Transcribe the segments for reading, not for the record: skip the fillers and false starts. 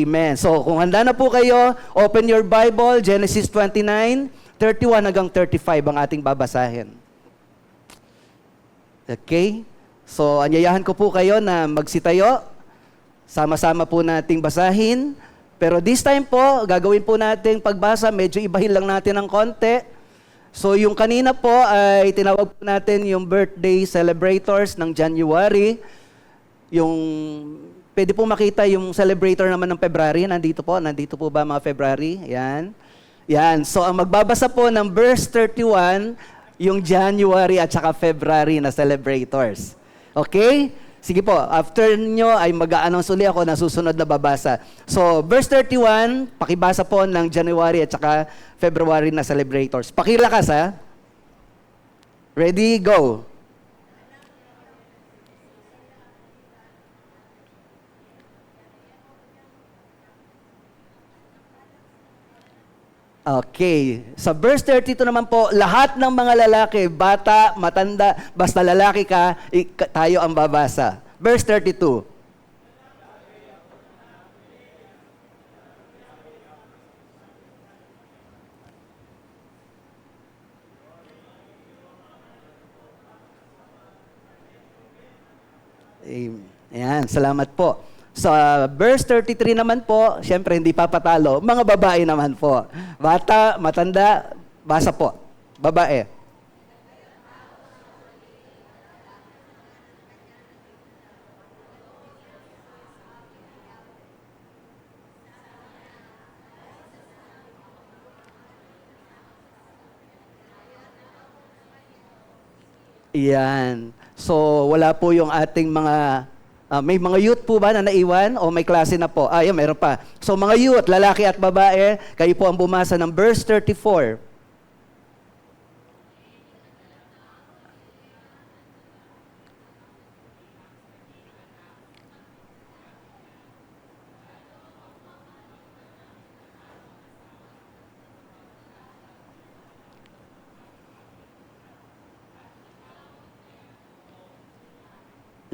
Amen. So, kung handa na po kayo, open your Bible, Genesis 29:31 hanggang 35 ang ating babasahin. Okay? So, anyayahan ko po kayo na magsitayo. Sama-sama po nating basahin. Pero this time po, gagawin po nating pagbasa, medyo ibahin lang natin ng konti. So, yung kanina po ay tinawag po natin yung birthday celebrators ng January. Yung pwede po makita yung celebrator naman ng February. Nandito po ba mga February? Yan. Yan. So, ang magbabasa po ng verse 31, yung January at saka February na celebrators. Okay? Sige po, after nyo ay mag-a-announce uli ako na susunod na babasa. So, verse 31, pakibasa po ng January at saka February na celebrators. Pakilakas ha. Ready? Go. Okay. Sa verse 32 naman po, lahat ng mga lalaki, bata, matanda, basta lalaki ka, tayo ang babasa. Verse 32. Ayan, salamat po. Sa verse 33 naman po, siyempre hindi papatalo, mga babae naman po. Bata, matanda, basa po. Babae. Iyan. So, wala po yung ating mga may mga youth po ba na naiwan o may klase na po? Yan, meron pa. So mga youth, lalaki at babae, kayo po ang bumasa ng verse 34.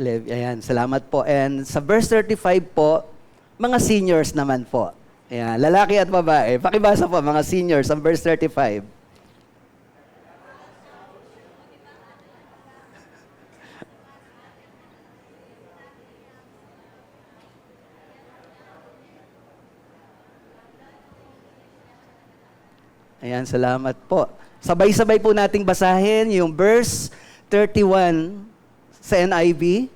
Ayan, salamat po. And sa verse 35 po, mga seniors naman po. Ayan, lalaki at babae. Pakibasa po, mga seniors, ang verse 35. Ayan, salamat po. Sabay-sabay po nating basahin yung verse 31 sa NIV.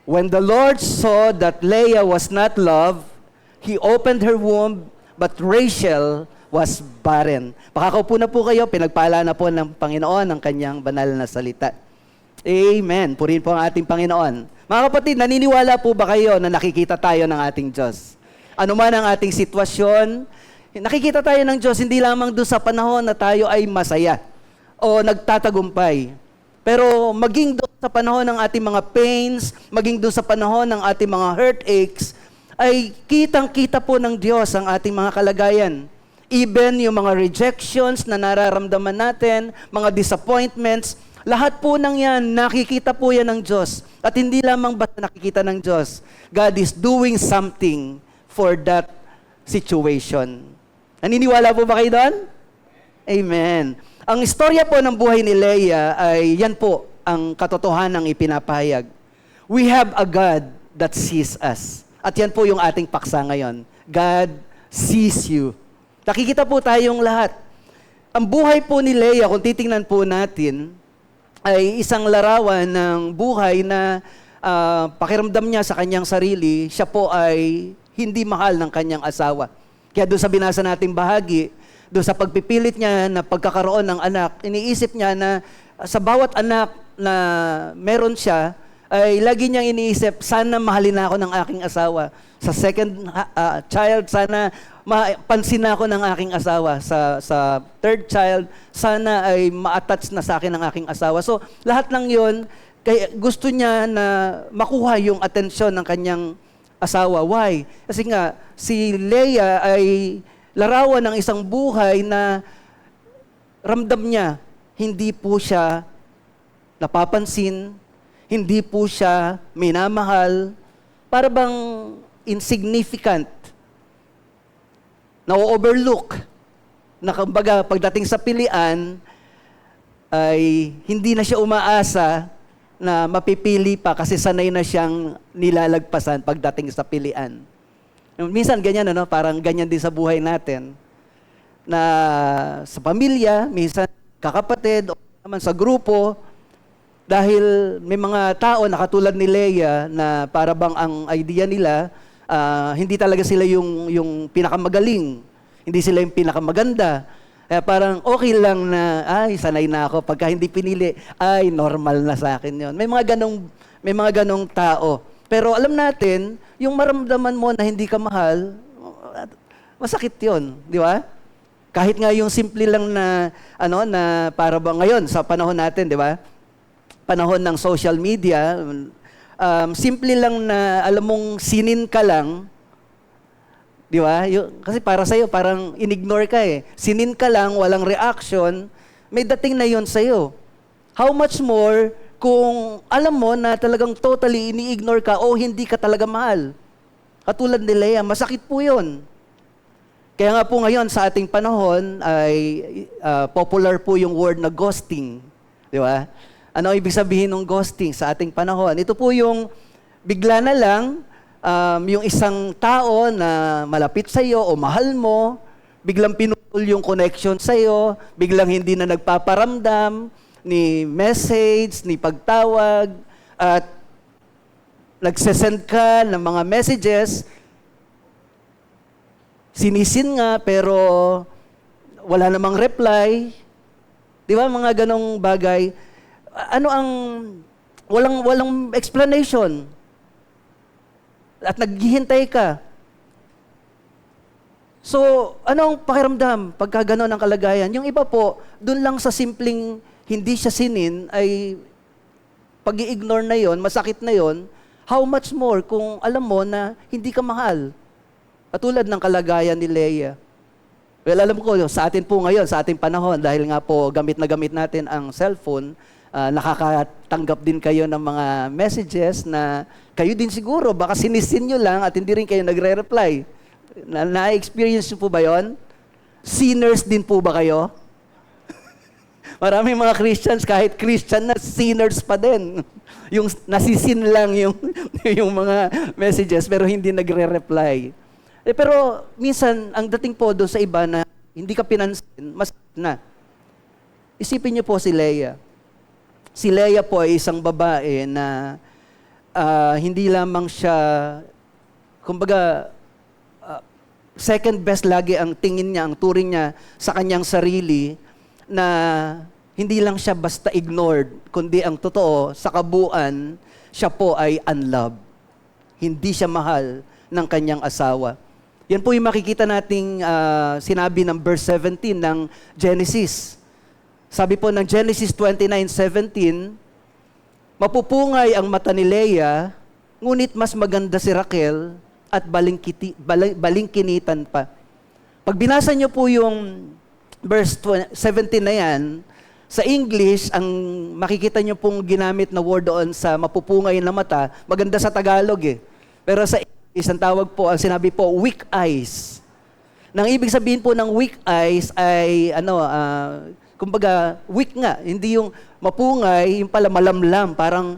When the Lord saw that Leah was not loved, He opened her womb, but Rachel was barren. Pakakaupo na po kayo, pinagpala na po ng Panginoon ang kanyang banal na salita. Amen. Purihin po ang ating Panginoon. Mga kapatid, naniniwala po ba kayo na nakikita tayo ng ating Diyos? Ano man ang ating sitwasyon, nakikita tayo ng Diyos hindi lamang doon sa panahon na tayo ay masaya o nagtatagumpay. Pero maging doon sa panahon ng ating mga pains, maging doon sa panahon ng ating mga heartaches, ay kitang-kita po ng Diyos ang ating mga kalagayan. Even yung mga rejections na nararamdaman natin, mga disappointments, lahat po ng yan, nakikita po yan ng Diyos. At hindi lamang basta nakikita ng Diyos. God is doing something for that situation. Naniniwala po ba kayo doon? Amen. Ang istorya po ng buhay ni Leah ay yan po ang katotohanan ng ipinapahayag. We have a God that sees us. At yan po yung ating paksa ngayon. God sees you. Nakikita po tayong lahat. Ang buhay po ni Leah, kung titingnan po natin, ay isang larawan ng buhay na pakiramdam niya sa kanyang sarili, siya po ay hindi mahal ng kanyang asawa. Kaya doon sa binasa nating bahagi, doon sa pagpipilit niya na pagkakaroon ng anak, iniisip niya na sa bawat anak na meron siya, ay lagi niyang iniisip, sana mahalin ako ng aking asawa. Sa second child, sana mapansin ako ng aking asawa. Sa third child, sana ay ma-attach na sa akin ng aking asawa. So, lahat ng yon, kaya gusto niya na makuha yung atensyon ng kanyang asawa. Why? Kasi nga, si Leah ay larawan ng isang buhay na ramdam niya, hindi po siya napapansin, hindi po siya minamahal, para bang insignificant na-overlook, na kumbaga pagdating sa pilian, ay hindi na siya umaasa na mapipili pa kasi sanay na siyang nilalagpasan pagdating sa pilian. Minsan ganyan, parang ganyan din sa buhay natin, na sa pamilya, minsan kakapatid, o naman sa grupo, dahil may mga tao na katulad ni Leia na para bang ang idea nila, hindi talaga sila yung pinakamagaling, hindi sila yung pinakamaganda. Kaya parang okay lang na, sanay na ako. Pagka hindi pinili, normal na sa akin yon. May mga ganong tao. Pero alam natin, yung maramdaman mo na hindi ka mahal, masakit yon, di ba? Kahit nga yung simple lang na, na para ba ngayon, sa panahon natin, di ba? Panahon ng social media, simple lang na, alam mong sinin ka lang, di ba? Kasi para sa'yo, parang in-ignore ka eh. Sinin ka lang, walang reaction, may dating na yon sa'yo. How much more kung alam mo na talagang totally ini-ignore ka o hindi ka talaga mahal? Katulad ni Leia, masakit po yun. Kaya nga po ngayon sa ating panahon ay popular po yung word na ghosting. Di ba? Ano ibig sabihin ng ghosting sa ating panahon? Ito po yung bigla na lang, yung isang tao na malapit sa iyo o mahal mo, biglang pinutol yung connection sa iyo, biglang hindi na nagpaparamdam ni message, ni pagtawag, at nagsesend ka ng mga messages, sinisin nga pero wala namang reply. Di ba mga ganong bagay? Walang explanation. At naghihintay ka. So, ano ang pakiramdam pagka ganon ang kalagayan? Yung iba po, dun lang sa simpleng hindi siya sinin, ay pag-i-ignore na yon, masakit na yon, how much more kung alam mo na hindi ka mahal? Katulad ng kalagayan ni Leia. Well, alam ko, sa atin po ngayon, sa ating panahon, dahil nga po gamit na gamit natin ang cellphone, nakakatanggap din kayo ng mga messages na kayo din siguro, baka sinisin nyo lang at hindi rin kayo nagre-reply. Na-experience nyo po ba yon? Sinners din po ba kayo? Maraming mga Christians, kahit Christian na, sinners pa din. Yung nasisin lang yung mga messages, pero hindi nagre-reply. Pero minsan, ang dating po doon sa iba na hindi ka pinansin, mas na. Isipin niyo po si Leia. Si Leia po ay isang babae na hindi lamang siya, kumbaga, second best lagi ang tingin niya, ang turing niya sa kanyang sarili, na hindi lang siya basta ignored, kundi ang totoo, sa kabuuan, siya po ay unloved. Hindi siya mahal ng kanyang asawa. Yan po yung makikita nating sinabi ng verse 17 ng Genesis. Sabi po ng Genesis 29:17, mapupungay ang mata ni Leia, ngunit mas maganda si Raquel at balingkinitan pa. Pag binasa niyo po yung verse 17 na yan, sa English, ang makikita niyo pong ginamit na word doon sa mapupungay na mata, maganda sa Tagalog eh. Pero sa English, ang tawag po, ang sinabi po, weak eyes. Nang ibig sabihin po ng weak eyes ay, kumbaga, weak nga. Hindi yung mapungay, yung pala malamlam, parang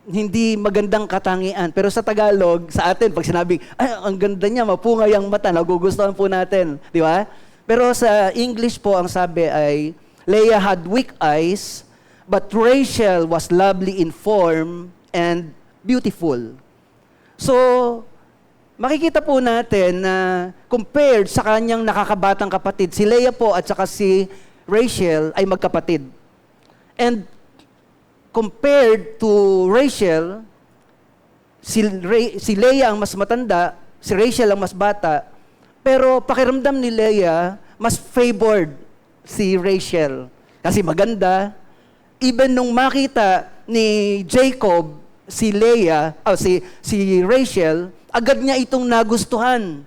hindi magandang katangian. Pero sa Tagalog, sa atin, pag sinabing, ang ganda niya, mapungay ang mata, nagugustuhan po natin. Di ba? Pero sa English po, ang sabi ay, Leia had weak eyes, but Rachel was lovely in form and beautiful. So, makikita po natin na compared sa kanyang nakakabatang kapatid, si Leia po at saka si Rachel ay magkapatid. And compared to Rachel, si Leia ang mas matanda, si Rachel ang mas bata, pero pakiramdam ni Leia, mas favored si Rachel. Kasi maganda. Even nung makita ni Jacob, si Leia, si Rachel, agad niya itong nagustuhan.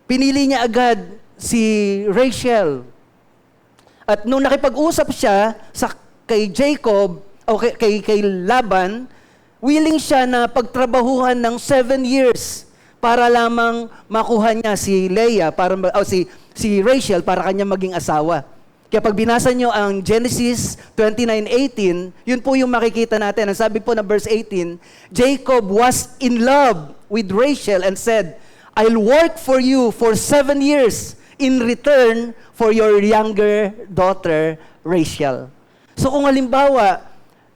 Pinili niya agad si Rachel. At nung nakipag-usap siya kay Jacob, o kay Laban, willing siya na pagtrabahuhan ng 7 years para lamang makuha niya si Leah, si Rachel para kanya maging asawa. Kaya pag binasa nyo ang Genesis 29:18, yun po yung makikita natin. Ang sabi po na verse 18, Jacob was in love with Rachel and said, I'll work for you for 7 years in return for your younger daughter, Rachel. So kung halimbawa,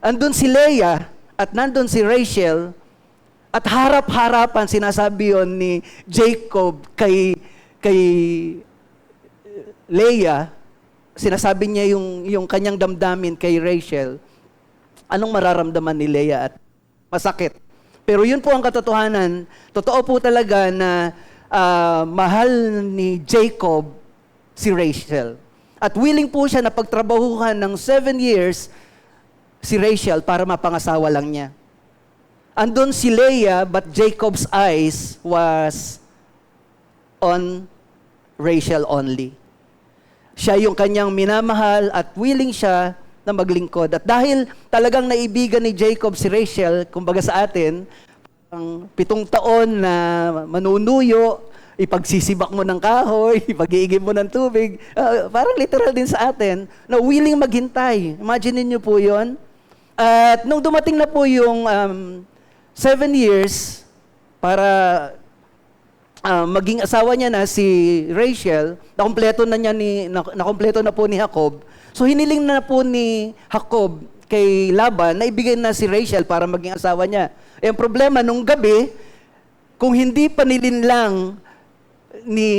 andun si Leah at nandun si Rachel, at harap-harapan sinasabi yon ni Jacob kay Leah, sinasabi niya yung kanyang damdamin kay Rachel, anong mararamdaman ni Leah? At masakit. Pero yun po ang katotohanan. Totoo po talaga na mahal ni Jacob si Rachel. At willing po siya na pagtrabahuhan ng 7 years si Rachel para mapangasawa lang niya. Andun si Leah, but Jacob's eyes was on Rachel only. Siya yung kanyang minamahal at willing siya na maglingkod. At dahil talagang naibigan ni Jacob si Rachel, kumbaga sa atin, ang 7 taon na manunuyo, ipagsisibak mo ng kahoy, ipag-iigib mo ng tubig, parang literal din sa atin, na willing maghintay. Imagine niyo po yon. At nung dumating na po yung 7 years para maging asawa niya na si Rachel, nakumpleto na po ni Jacob. So hiniling na po ni Jacob kay Laban na ibigay na si Rachel para maging asawa niya. Eh, ang problema, nung gabi, kung hindi pa nilinlang ni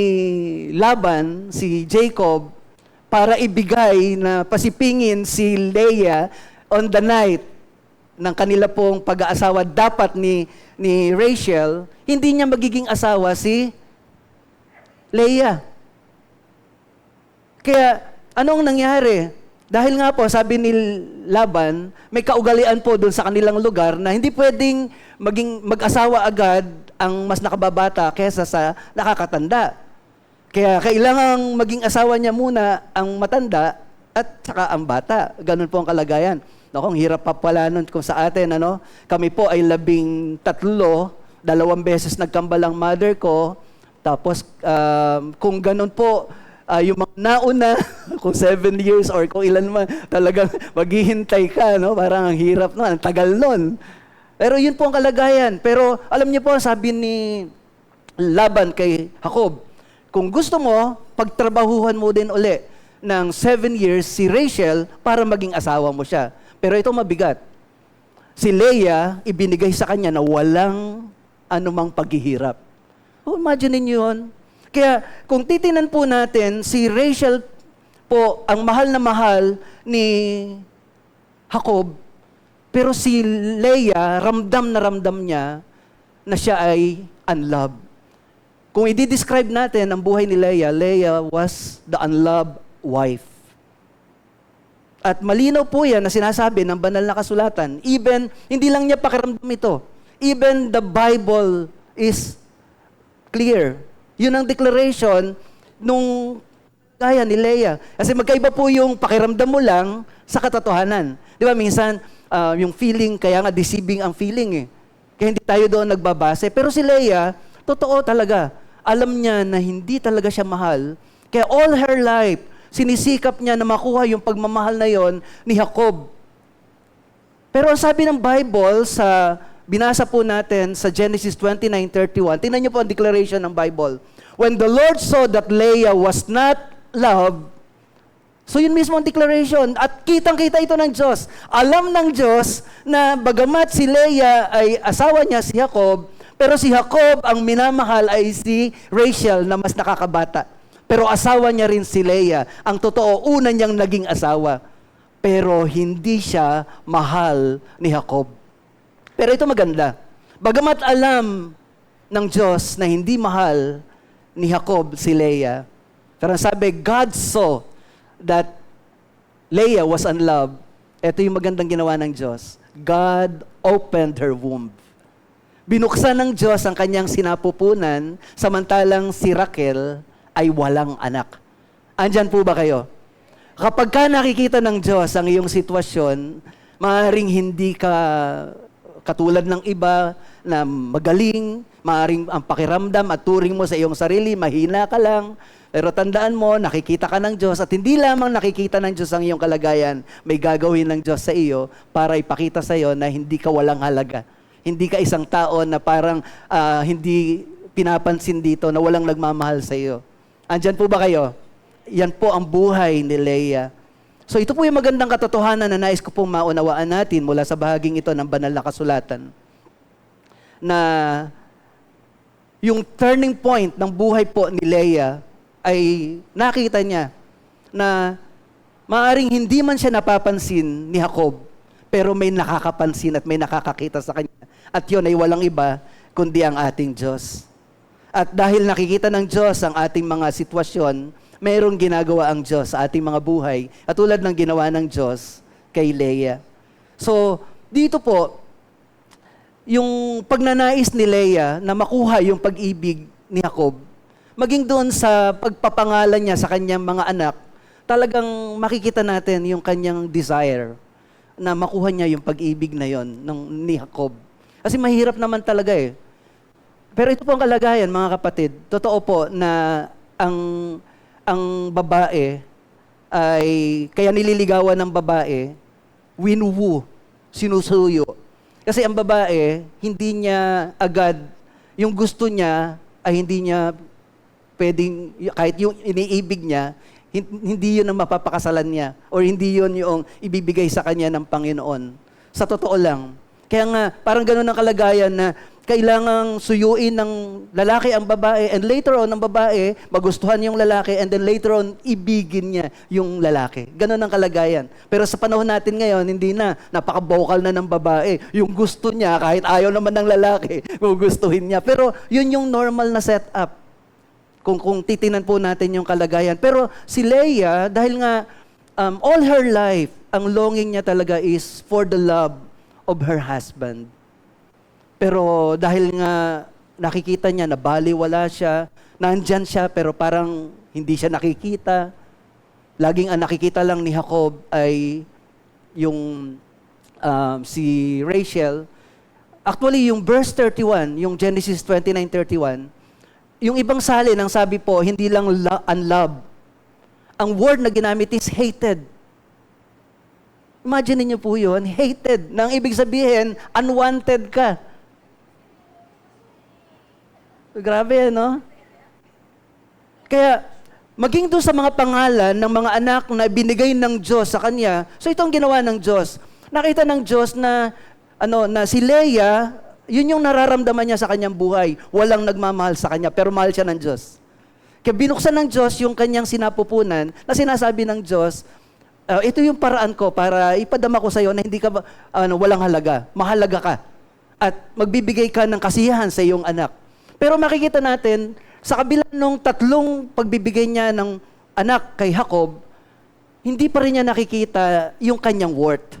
Laban, si Jacob, para ibigay na pasipingin si Leah on the night ng kanila pong pag-aasawa dapat ni Rachel, hindi niya magiging asawa si Leah. Kaya, anong nangyari? Dahil nga po, sabi ni Laban, may kaugalian po doon sa kanilang lugar na hindi pwedeng mag-asawa agad ang mas nakababata kesa sa nakakatanda. Kaya kailangang maging asawa niya muna ang matanda at saka ang bata. Ganun po ang kalagayan. Naku, ang hirap pa pala nun kung sa atin, kami po ay 13, 2 beses nagkambal ang mother ko, tapos kung ganun po, yung mga nauna, kung 7 years or kung ilan man, talagang maghihintay ka, parang ang hirap nun, ang tagal nun. Pero yun po ang kalagayan. Pero alam niyo po, sabi ni Laban kay Jacob, kung gusto mo, pagtrabahuhan mo din uli ng 7 years si Rachel para maging asawa mo siya. Pero ito mabigat. Si Leah, ibinigay sa kanya na walang anumang paghihirap. Imagine niyo yun. Kaya kung titinan po natin, si Rachel po ang mahal na mahal ni Jacob, pero si Leah, ramdam niya na siya ay unloved. Kung i-describe natin ang buhay ni Leah, Leah was the unloved wife. At malinaw po yan na sinasabi ng banal na kasulatan. Even, hindi lang niya pakiramdam ito. Even the Bible is clear. Yun ang declaration nung kaya ni Leah. Kasi magkaiba po yung pakiramdam mo lang sa katotohanan. Di ba, minsan, yung feeling, kaya nga deceiving ang feeling eh. Kaya hindi tayo doon nagbabase. Pero si Leah, totoo talaga. Alam niya na hindi talaga siya mahal. Kaya all her life, sinisikap niya na makuha yung pagmamahal na yon ni Jacob. Pero ang sabi ng Bible, binasa po natin sa Genesis 29:31, tingnan niyo po ang declaration ng Bible. When the Lord saw that Leah was not loved, so yun mismo ang declaration, at kitang-kita ito ng Diyos. Alam ng Diyos na bagamat si Leah ay asawa niya si Jacob, pero si Jacob ang minamahal ay si Rachel na mas nakakabata. Pero asawa niya rin si Leah. Ang totoo, una niyang naging asawa. Pero hindi siya mahal ni Jacob. Pero ito maganda. Bagamat alam ng Diyos na hindi mahal ni Jacob si Leah, pero sabi, God saw that Leah was unloved. Ito yung magandang ginawa ng Diyos. God opened her womb. Binuksan ng Diyos ang kanyang sinapupunan, samantalang si Raquel ay walang anak. Andyan po ba kayo? Kapag ka nakikita ng Diyos ang iyong sitwasyon, maaaring hindi ka katulad ng iba na magaling, maaring ang pakiramdam at turing mo sa iyong sarili, mahina ka lang. Pero tandaan mo, nakikita ka ng Diyos at hindi lamang nakikita ng Diyos ang iyong kalagayan, may gagawin ng Diyos sa iyo para ipakita sa iyo na hindi ka walang halaga. Hindi ka isang tao na parang hindi pinapansin dito, na walang nagmamahal sa iyo. Andyan po ba kayo? Yan po ang buhay ni Leah. So ito po yung magandang katotohanan na nais ko pong maunawaan natin mula sa bahaging ito ng banal na kasulatan. Na yung turning point ng buhay po ni Leah ay nakita niya na maaring hindi man siya napapansin ni Jacob, pero may nakakapansin at may nakakakita sa kanya. At yun ay walang iba kundi ang ating Diyos. At dahil nakikita ng Diyos ang ating mga sitwasyon, mayroong ginagawa ang Diyos sa ating mga buhay, at tulad ng ginawa ng Diyos kay Leah. So, dito po, yung pagnanais ni Leah na makuha yung pag-ibig ni Jacob, maging doon sa pagpapangalan niya sa kanyang mga anak, talagang makikita natin yung kanyang desire na makuha niya yung pag-ibig na yon ni Jacob. Kasi mahirap naman talaga eh. Pero ito po ang kalagayan, mga kapatid. Totoo po na ang babae ay, kaya nililigawan ng babae, winuwu, sinusuyo. Kasi ang babae, hindi niya agad, yung gusto niya ay hindi niya pwedeng, kahit yung iniibig niya, hindi yun ang mapapakasalan niya or hindi yun yung ibibigay sa kanya ng Panginoon. Sa totoo lang. Kaya nga, parang ganun ang kalagayan na kailangang suyuin ng lalaki ang babae and later on, ang babae, magustuhan yung lalaki and then later on, ibigin niya yung lalaki. Ganun ang kalagayan. Pero sa panahon natin ngayon, hindi na. Napaka-vocal na ng babae. Yung gusto niya, kahit ayaw naman ng lalaki, gugustuhin niya. Pero yun yung normal na setup. Kung titinan po natin yung kalagayan. Pero si Leah, dahil nga all her life, ang longing niya talaga is for the love of her husband. Pero dahil nga nakikita niya na baliwala siya, nandyan siya pero parang hindi siya nakikita. Laging ang nakikita lang ni Jacob ay yung si Rachel. Actually, yung verse 31, yung Genesis 29:31, yung ibang salin, ang sabi po, hindi lang unloved. Ang word na ginamit is hated. Imagine niyo po yun, hated. Nang ibig sabihin, unwanted ka. Grabe, no? Kaya, maging doon sa mga pangalan ng mga anak na binigay ng Diyos sa kanya, so ito ang ginawa ng Diyos. Nakita ng Diyos na, na si Leah, yun yung nararamdaman niya sa kanyang buhay. Walang nagmamahal sa kanya, pero mahal siya ng Diyos. Kaya binuksan ng Diyos yung kanyang sinapupunan na sinasabi ng Diyos, ito yung paraan ko para ipadama ko sa iyo na hindi ka walang halaga. Mahalaga ka. At magbibigay ka ng kasiyahan sa iyong anak. Pero makikita natin, sa kabila nung tatlong pagbibigay niya ng anak kay Jacob, hindi pa rin niya nakikita yung kanyang worth.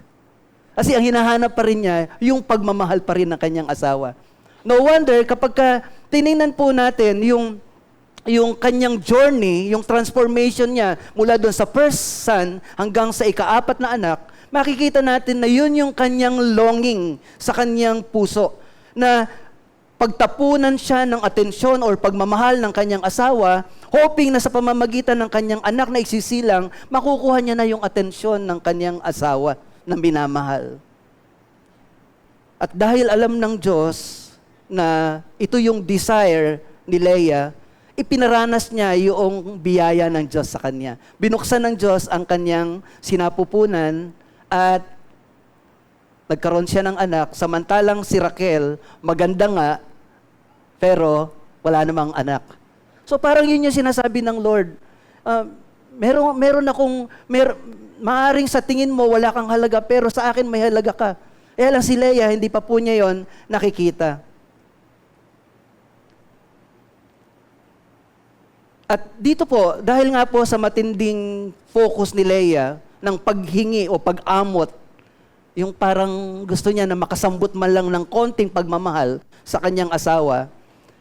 Kasi ang hinahanap pa rin niya, yung pagmamahal pa rin ng kanyang asawa. No wonder, kapag tinignan po natin yung kanyang journey, yung transformation niya mula doon sa first son hanggang sa ika-4 na anak, makikita natin na yun yung kanyang longing sa kanyang puso. Na pagtapunan siya ng atensyon or pagmamahal ng kanyang asawa, hoping na sa pamamagitan ng kanyang anak na isisilang, makukuha niya na yung atensyon ng kanyang asawa na minamahal. At dahil alam ng Diyos na ito yung desire ni Leah, ipinaranas niya yung biyaya ng Diyos sa kanya. Binuksan ng Diyos ang kanyang sinapupunan at nagkaroon siya ng anak, samantalang si Raquel, maganda nga, pero wala namang anak. So parang yun yung sinasabi ng Lord. Maaring sa tingin mo wala kang halaga, pero sa akin may halaga ka. Eh lang si Leah, hindi pa po niya yon nakikita. At dito po, dahil nga po sa matinding focus ni Leah ng paghingi o pag-amot, yung parang gusto niya na makasambot man lang ng konting pagmamahal sa kanyang asawa,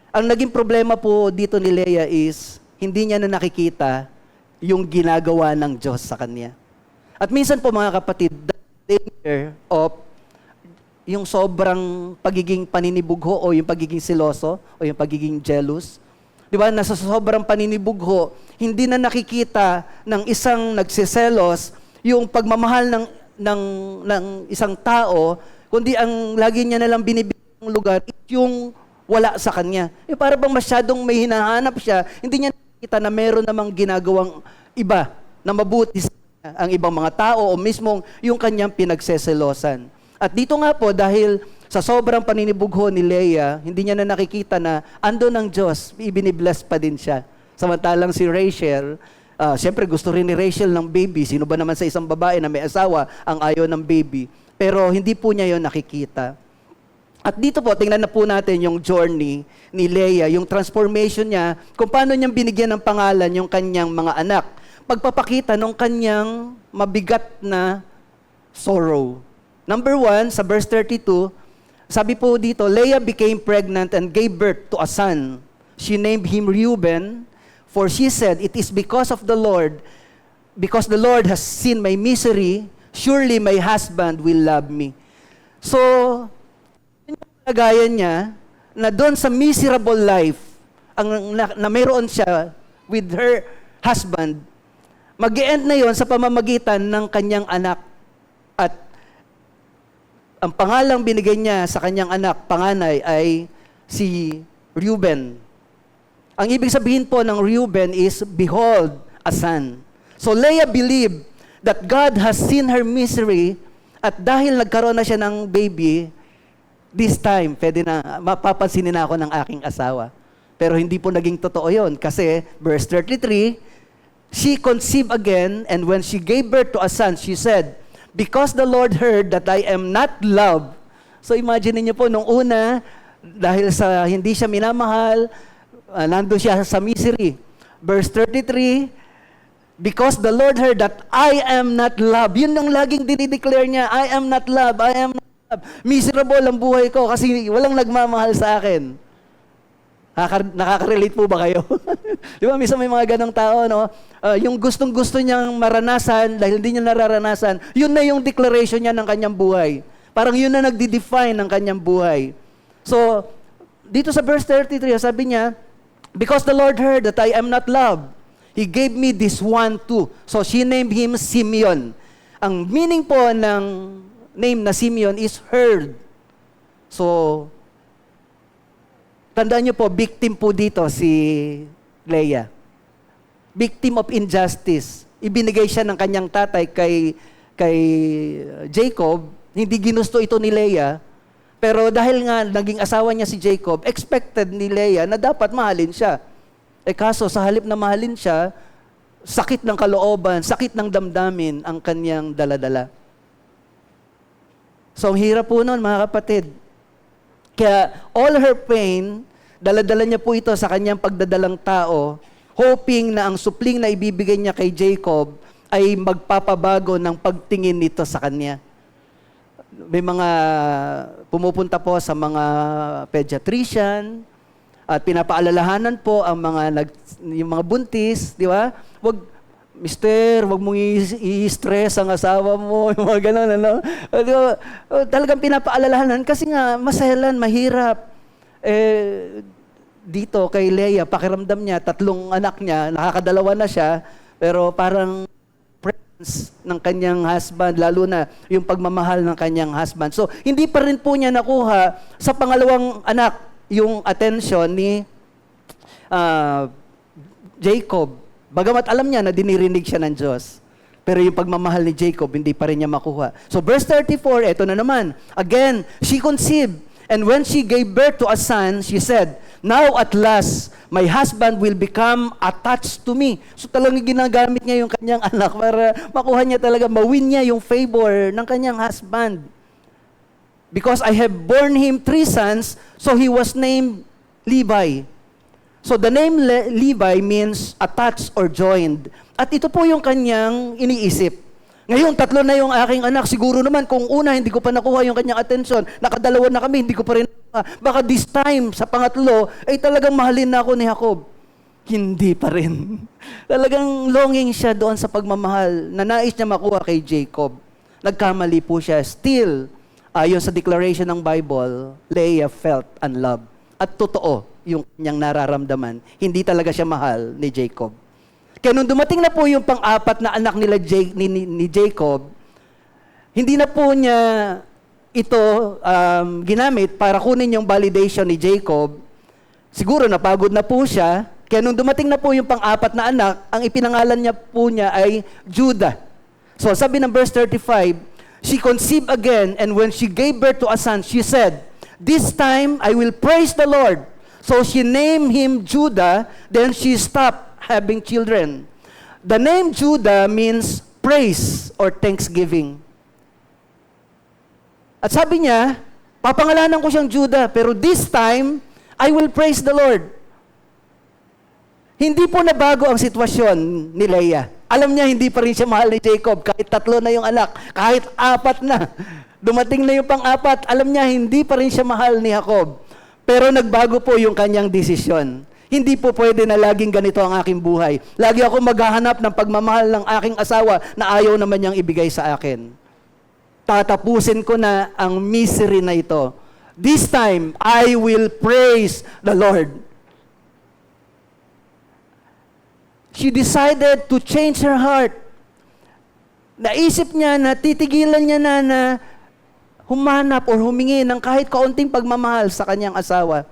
ang naging problema po dito ni Leah is, hindi niya na nakikita yung ginagawa ng Diyos sa kanya. At minsan po mga kapatid, the danger of yung sobrang pagiging paninibugho o yung pagiging siloso o yung pagiging jealous. Di ba? Nasa sobrang paninibugho, hindi na nakikita ng isang nagsiselos yung pagmamahal ng isang tao, kundi ang lagi niya nalang binibigyan ng lugar yung wala sa kanya. Para bang masyadong may hinahanap siya, hindi niya nakikita na meron namang ginagawang iba na mabuti sa kanya, ang ibang mga tao o mismong yung kanyang pinagseselosan. At dito nga po, dahil sa sobrang paninibugho ni Leah, hindi niya na nakikita na ando ng Diyos, ibinibless pa din siya. Samantalang si Rachel, siyempre gusto rin ni Rachel ng baby. Sino ba naman sa isang babae na may asawa ang ayaw ng baby? Pero hindi po niya yon nakikita. At dito po, tingnan na po natin yung journey ni Leah, yung transformation niya, kung paano niyang binigyan ng pangalan yung kanyang mga anak. Pagpapakita ng kanyang mabigat na sorrow. Number 1, sa verse 32, sabi po dito, Leah became pregnant and gave birth to a son. She named him Reuben, for she said, "It is because the Lord has seen my misery, surely my husband will love me." So, yun yung kalagayan niya, na doon sa miserable life, na mayroon siya with her husband, mag-e-end na yon sa pamamagitan ng kanyang anak. At ang pangalang binigay niya sa kanyang anak, panganay, ay si Reuben. Ang ibig sabihin po ng Reuben is, behold, a son. So Leah believed that God has seen her misery, at dahil nagkaroon na siya ng baby, this time, pwede na, mapapansinin na ako ng aking asawa. Pero hindi po naging totoo yon, kasi verse 33, she conceived again, and when she gave birth to a son, she said, "Because the Lord heard that I am not loved." So imagine niyo po, nung una, dahil sa hindi siya minamahal, nandun siya sa misery. Verse 33, "Because the Lord heard that I am not loved." Yun ang laging dinideclare niya, I am not loved, I am not loved. Miserable ang buhay ko kasi walang nagmamahal sa akin. Nakaka-relate po ba kayo? Di ba, minsan may mga ganong tao, no? Yung gustong-gusto niyang maranasan, dahil hindi niya nararanasan, yun na yung declaration niya ng kanyang buhay. Parang yun na nagdi-define ng kanyang buhay. So, dito sa verse 33, sabi niya, "Because the Lord heard that I am not loved, He gave me this one too." So, she named him Simeon. Ang meaning po ng name na Simeon is heard. So, tandaan niyo po, victim po dito si Leah. Victim of injustice. Ibinigay siya ng kanyang tatay kay Jacob. Hindi ginusto ito ni Leah. Pero dahil nga naging asawa niya si Jacob, expected ni Leah na dapat mahalin siya. Kaso sa halip na mahalin siya, sakit ng kalooban, sakit ng damdamin ang kanyang daladala. So ang hirap po nun, mga kapatid. Kaya all her pain, daladala niya po ito sa kanyang pagdadalang tao, hoping na ang supling na ibibigay niya kay Jacob ay magpapabago ng pagtingin nito sa kanya. May mga pumupunta po sa mga pediatrician at pinapaalalahanan po ang yung mga buntis, di ba? Mister, wag mong i-stress ang asawa mo, yung mga ganun, ano? Talagang pinapaalalahanan kasi nga maselan, mahirap. Dito kay Leah, pakiramdam niya, 3 anak niya, nakakadalawa na siya, pero parang presence ng kanyang husband, lalo na yung pagmamahal ng kanyang husband. So, hindi pa rin po niya nakuha sa pangalawang anak yung attention ni Jacob. Bagamat alam niya na dinirinig siya ng Diyos. Pero yung pagmamahal ni Jacob, hindi pa rin niya makuha. So verse 34, eto na naman. Again, she conceived, and when she gave birth to a son, she said, "Now at last, my husband will become attached to me." So talagang ginagamit niya yung kanyang anak para makuha niya talaga, mawin niya yung favor ng kanyang husband. "Because I have borne him 3 sons, so he was named Levi." So the name Levi means attached or joined. At ito po yung kanyang iniisip. Ngayon, 3 na yung aking anak. Siguro naman, kung una, hindi ko pa nakuha yung kanyang atensyon. Nakadalawa na kami, hindi ko pa rin nakuha. Baka this time, sa pangatlo, ay talagang mahalin na ako ni Jacob. Hindi pa rin. Talagang longing siya doon sa pagmamahal na nais niya makuha kay Jacob. Nagkamali po siya. Still, Ayon sa declaration ng Bible, Leah felt unloved. At totoo yung kanyang nararamdaman. Hindi talaga siya mahal ni Jacob. Kaya nung dumating na po yung pang-apat na anak ni Jacob, hindi na po niya ito ginamit para kunin yung validation ni Jacob. Siguro napagod na po siya. Kaya nung dumating na po yung pang-apat na anak, ang ipinangalan niya po niya ay Judah. So sabi ng verse 35, she conceived again, and when she gave birth to a son, she said, "This time I will praise the Lord." So she named him Judah, then she stopped having children. The name Judah means praise or thanksgiving. At sabi niya, papangalanan ko siyang Judah, pero this time, I will praise the Lord. Hindi po nabago ang sitwasyon ni Leah. Alam niya, hindi pa rin siya mahal ni Jacob. Kahit 3 na yung anak, kahit 4 na. Dumating na yung pang-4, alam niya, hindi pa rin siya mahal ni Jacob. Pero nagbago po yung kanyang desisyon. Hindi po pwede na laging ganito ang aking buhay. Lagi ako maghahanap ng pagmamahal ng aking asawa na ayaw naman niyang ibigay sa akin. Tatapusin ko na ang misery na ito. This time, I will praise the Lord. She decided to change her heart. Naisip niya na titigilan niya na humanap or humingi ng kahit kaunting pagmamahal sa kanyang asawa.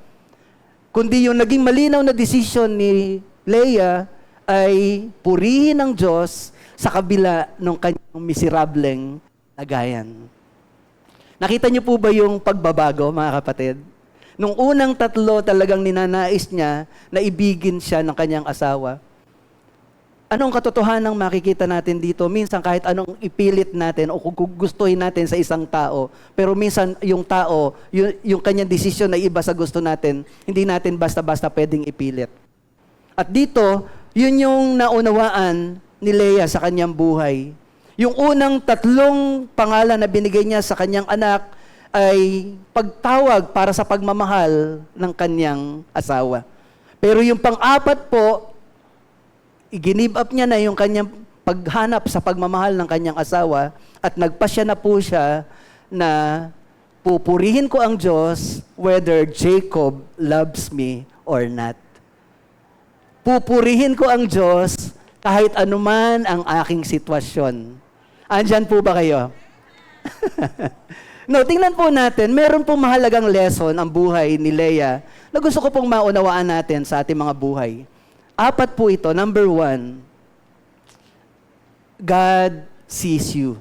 Kundi yung naging malinaw na desisyon ni Leah ay purihin ang Diyos sa kabila ng kanyang miserableng lagayan. Nakita niyo po ba yung pagbabago, mga kapatid? Nung unang 3 talagang ninanais niya na ibigin siya ng kanyang asawa. Anong katotohanan makikita natin dito? Minsan kahit anong ipilit natin o gustuhin natin sa isang tao, pero minsan yung tao, yung kanyang desisyon na iba sa gusto natin, hindi natin basta-basta pwedeng ipilit. At dito, yun yung naunawaan ni Leah sa kanyang buhay. Yung unang 3 pangalan na binigay niya sa kanyang anak ay pagtawag para sa pagmamahal ng kanyang asawa. Pero yung pang-4 po, i-give up niya na yung kanyang paghanap sa pagmamahal ng kanyang asawa at nagpasya na po siya na pupurihin ko ang Diyos whether Jacob loves me or not. Pupurihin ko ang Diyos kahit anuman ang aking sitwasyon. Andyan po ba kayo? No, tingnan po natin, meron pong mahalagang lesson ang buhay ni Leah na gusto ko pong maunawaan natin sa ating mga buhay. 4 po ito. Number 1, God sees you.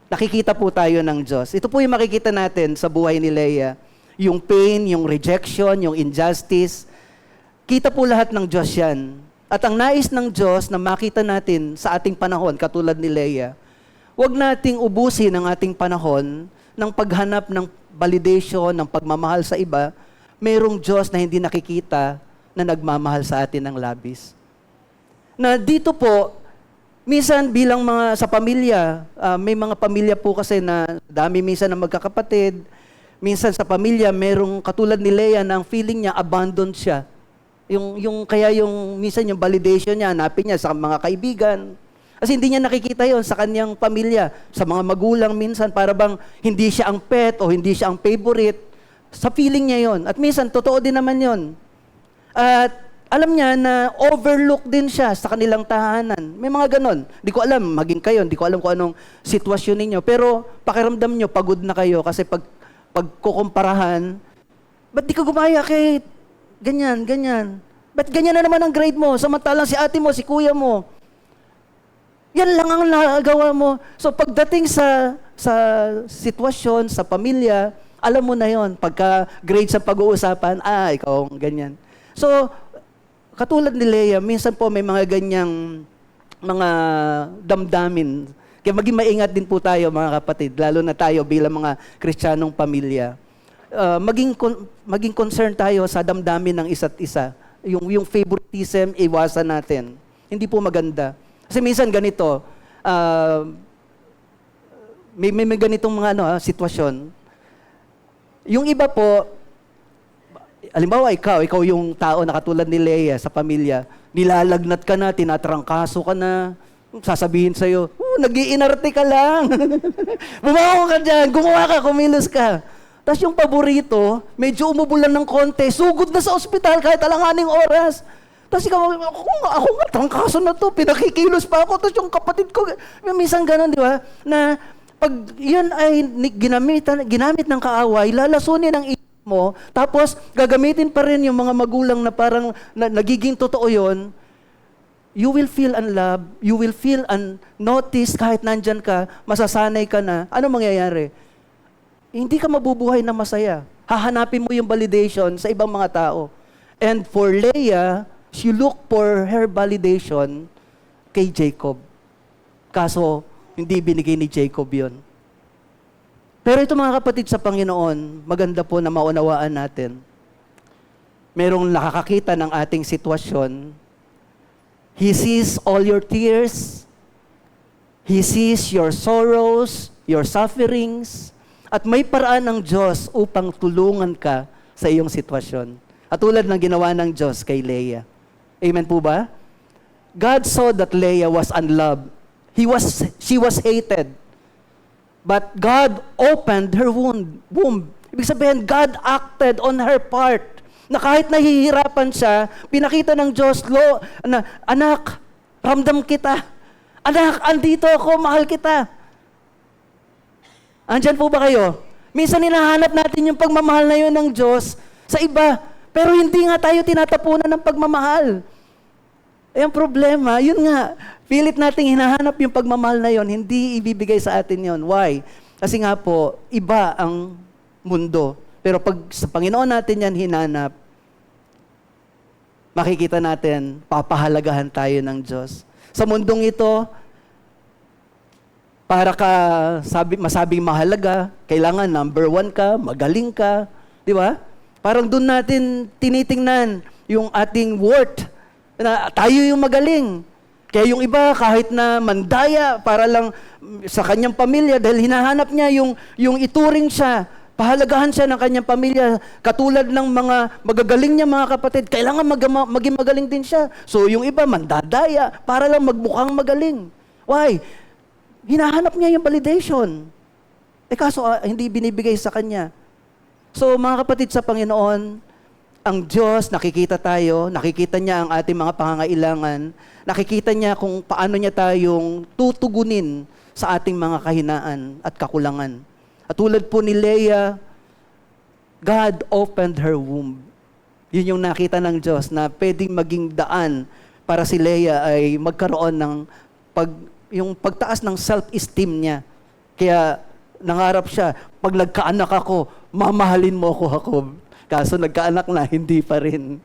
Nakikita po tayo ng Diyos. Ito po yung makikita natin sa buhay ni Leah. Yung pain, yung rejection, yung injustice. Kita po lahat ng Diyos yan. At ang nais ng Diyos na makita natin sa ating panahon, katulad ni Leah, huwag nating ubusin ang ating panahon ng paghanap ng validation, ng pagmamahal sa iba. Merong Diyos na hindi nakikita na nagmamahal sa atin ng labis. Na dito po, minsan bilang mga sa pamilya, may mga pamilya po kasi na dami minsan na magkakapatid. Minsan sa pamilya, merong katulad ni Leah na ang feeling niya, abandoned siya. Kaya minsan yung validation niya, hanapin niya sa mga kaibigan. Kasi hindi niya nakikita yon sa kanyang pamilya. Sa mga magulang minsan, para bang hindi siya ang pet o hindi siya ang favorite. Sa feeling niya yon. At minsan, totoo din naman yon. At alam niya na overlook din siya sa kanilang tahanan. May mga ganon. Di ko alam, maging kayo, di ko alam kung anong sitwasyon ninyo. Pero pakiramdam nyo, pagod na kayo kasi pagkukumparahan, ba't di ka gumaya kay ganyan, ganyan? Ba't ganyan na naman ang grade mo? Samantalang si ate mo, si kuya mo. Yan lang ang nagawa mo. So pagdating sa sitwasyon, sa pamilya, alam mo na yon. Pagka grade sa pag-uusapan, ikaw ganyan. So, katulad ni Leah, minsan po may mga ganyang mga damdamin. Kaya maging maingat din po tayo, mga kapatid, lalo na tayo bilang mga Kristiyanong pamilya. Maging concerned tayo sa damdamin ng isa't isa. Yung favoritism, iwasan natin. Hindi po maganda. Kasi minsan ganito, may ganitong mga sitwasyon. Yung iba po, halimbawa, ikaw yung tao na katulad ni Leah sa pamilya, nilalagnat ka na, tinatrangkaso ka na, sasabihin sa'yo, nag-iinarte ka lang. Bumangon ka dyan, gumawa ka, kumilos ka. Tapos yung paborito, medyo umubulan ng konti, sugod na sa ospital kahit alanganing oras. Tapos ikaw, ako nga, trangkaso na to, pinakikilos pa ako. Tapos yung kapatid ko, minsan ganun, di ba? Na pag yun ay ginamit ng kaaway, lalasunin ang isip mo, tapos gagamitin pa rin yung mga magulang na parang nagiging totoo yun, you will feel unloved, you will feel unnoticed kahit nandyan ka, masasanay ka na. Ano mangyayari? Hindi ka mabubuhay na masaya. Hahanapin mo yung validation sa ibang mga tao. And for Leah, she looked for her validation kay Jacob. Kaso, hindi binigay ni Jacob yon. Pero ito mga kapatid sa Panginoon, maganda po na maunawaan natin. Merong nakakakita ng ating sitwasyon. He sees all your tears. He sees your sorrows, your sufferings. At may paraan ng Diyos upang tulungan ka sa iyong sitwasyon. At tulad ng ginawa ng Diyos kay Leah. Amen po ba? God saw that Leah was unloved. She was hated. But God opened her womb. Ibig sabihin, God acted on her part. Na kahit nahihirapan siya, pinakita ng Diyos, na, anak, ramdam kita. Anak, andito ako, mahal kita. Andyan po ba kayo? Minsan hinahanap natin yung pagmamahal na yun ng Diyos sa iba. Pero hindi nga tayo tinatapunan ng pagmamahal. Eh, ang problema, yun nga, pilit nating hinahanap yung pagmamahal na yun, hindi ibibigay sa atin yun. Why? Kasi nga po, iba ang mundo. Pero pag sa Panginoon natin yan hinanap, makikita natin, papahalagahan tayo ng Diyos. Sa mundong ito, para ka masabing mahalaga, kailangan number 1 ka, magaling ka, di ba? Parang doon natin tinitingnan yung ating worth, na tayo yung magaling. Kaya yung iba, kahit na mandaya, para lang sa kanyang pamilya, dahil hinahanap niya yung ituring siya, pahalagahan siya ng kanyang pamilya, katulad ng mga magagaling niya mga kapatid, kailangan maging magaling din siya. So yung iba, mandadaya, para lang magmukhang magaling. Why? Hinahanap niya yung validation. Eh kaso, hindi binibigay sa kanya. So mga kapatid sa Panginoon, ang Diyos, nakikita tayo, nakikita niya ang ating mga pangangailangan, nakikita niya kung paano niya tayong tutugunin sa ating mga kahinaan at kakulangan. At tulad po ni Leah, God opened her womb. Yun yung nakita ng Diyos na pwedeng maging daan para si Leah ay magkaroon ng yung pagtaas ng self-esteem niya. Kaya nangarap siya, pag nagkaanak ako, mamahalin mo ako, Jacob. Kaso nagkaanak na, hindi pa rin.